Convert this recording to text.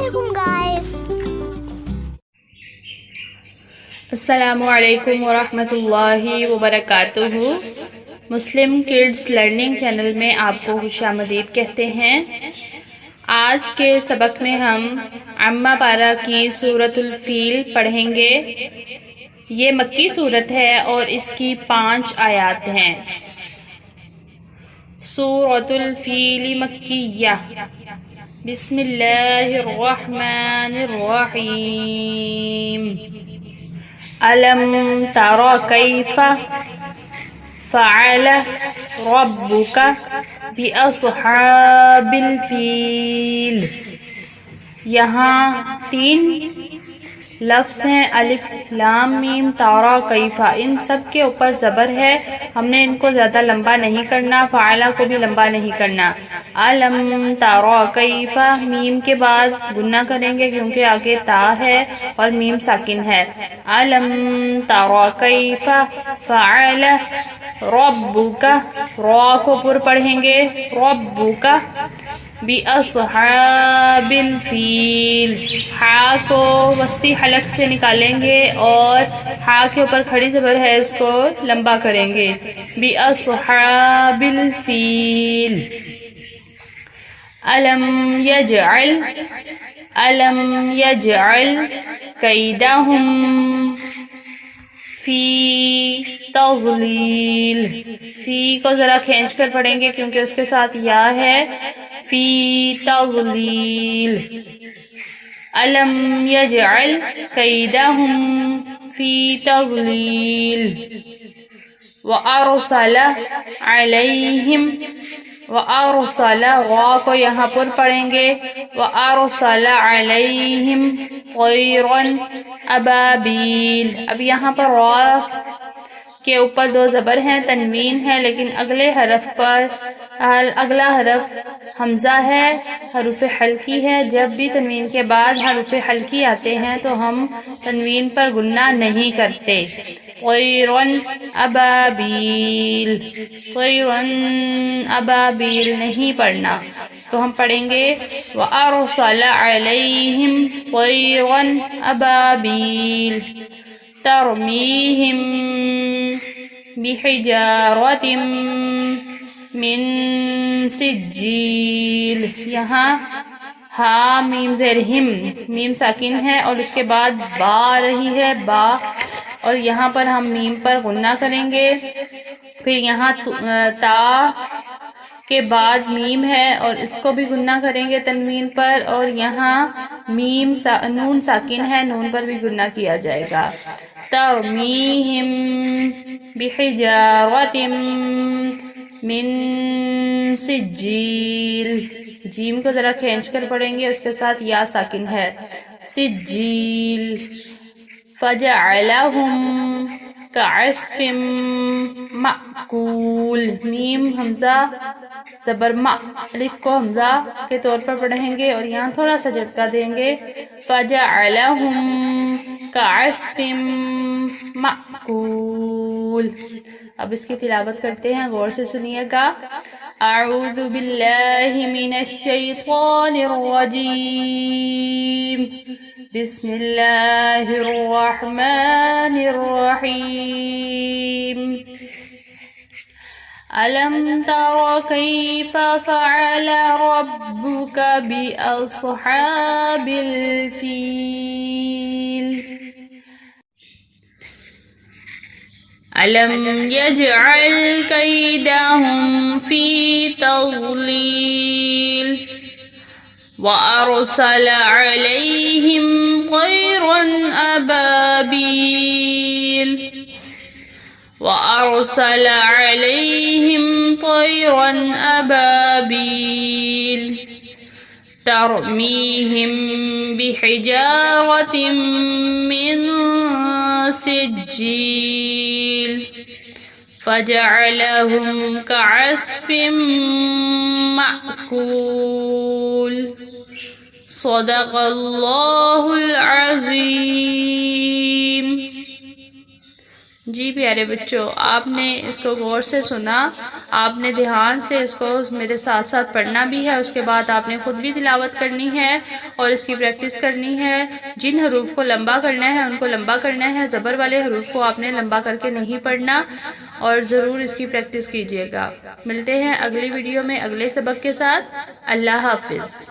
alaikum guys. السلام علیکم ورحمۃ اللہ وبرکاتہ۔ مسلم کڈز لرننگ چینل میں آپ کو خوش آمدید کہتے ہیں۔ آج کے سبق میں ہم عامہ پارہ کی سورۃ الفیل پڑھیں گے۔ یہ مکی سورت ہے اور اس کی 5 آیات ہیں۔ سورۃ الفیل مکیہ۔ بسم اللہ الرحمن الرحیم۔ ألم تر كيف فعل ربك بأصحاب الفيل۔ یہاں 3 لفظ ہیں، الف لام میم تارا کیفا، ان سب کے اوپر زبر ہے، ہم نے ان کو زیادہ لمبا نہیں کرنا، فعلہ کو بھی لمبا نہیں کرنا۔ علم تارا کیفا، میم کے بعد گنہ کریں گے کیونکہ آگے تا ہے اور میم ساکن ہے۔ علم تارا کیفا فعل ربک، را کو پر پڑھیں گے، ربک بِأَصْحَابِ الْفِيلِ، ہا کو وسطی حلق سے نکالیں گے اور ہا کے اوپر کھڑی زبر ہے، اس کو لمبا کریں گے، بِأَصْحَابِ الْفِيلِ۔ أَلَمْ يَجْعَلْ كَيْدَهُمْ فی تضلیل، فی کو ذرا کھینچ کر پڑھیں گے کیونکہ اس کے ساتھ یا ہے، فی تضلیل۔ علم یجعل کیدہم فی تضلیل۔ وَأَرْسَلَ عَلَيْهِمْ، وَأَرْسَلَ غا کو یہاں پر پڑھیں گے، وَأَرْسَلَ عَلَيْهِمْ طَيْرًا ابابیل۔ اب یہاں پر را کے اوپر 2 زبر ہیں، تنوین ہے، لیکن اگلا حرف حمزہ ہے، حروف حلقی ہے۔ جب بھی تنوین کے بعد حروف حلقی آتے ہیں تو ہم تنوین پر گنہ نہیں کرتے۔ طیرن ابابیل، طیرن ابابیل نہیں پڑھنا، اس کو ہم پڑھیں گے وَأَرْسَلَ عَلَيْهِمْ طَيْرًا أَبَابِيلَ تَرْمِيهِمْ بِحِجَارَةٍ مِّن سِجِّيلٍ۔ یہاں ہا میم زیر ہم، میم ساکن ہے اور اس کے بعد با آ رہی ہے، با، اور یہاں پر ہم میم پر غنہ کریں گے، پھر یہاں تا کے بعد میم ہے اور اس کو بھی گنہ کریں گے تنوین پر، اور یہاں میم نون ساکن ہے، نون پر بھی گنہ کیا جائے گا۔ ترمیہم بحجارۃ من سجیل، جیم کو ذرا کھینچ کر پڑھیں گے، اس کے ساتھ یا ساکن ہے، سجیل۔ فجعلہم کعصف مأکول، میم حمزہ زبر ما، الف کو حمزہ کے طور پر پڑھیں گے اور یہاں تھوڑا سا جھٹکا دیں گے، فجعلہم کعصف مأکول۔ اب اس کی تلاوت کرتے ہیں، غور سے سنیے گا۔ اعوذ باللہ من الشیطان الرجیم، بسم اللہ الرحمن الرحیم۔ ألم تر كيف فعل ربك بأصحاب الفيل؟ ألم يجعل كيدهم في تضليل وأرسل عليهم طيرا أبابيل وأرسل عليهم طيرا أبابيل ترميهم بحجارة من سجيل فجعلهم كعصف مأكول۔ صدق اللہ العظیم۔ جی پیارے بچوں، آپ نے اس کو غور سے سنا، آپ نے دھیان سے اس کو میرے ساتھ ساتھ پڑھنا بھی ہے، اس کے بعد آپ نے خود بھی تلاوت کرنی ہے اور اس کی پریکٹس کرنی ہے۔ جن حروف کو لمبا کرنا ہے ان کو لمبا کرنا ہے، زبر والے حروف کو آپ نے لمبا کر کے نہیں پڑھنا، اور ضرور اس کی پریکٹس کیجیے گا۔ ملتے ہیں اگلی ویڈیو میں اگلے سبق کے ساتھ۔ اللہ حافظ۔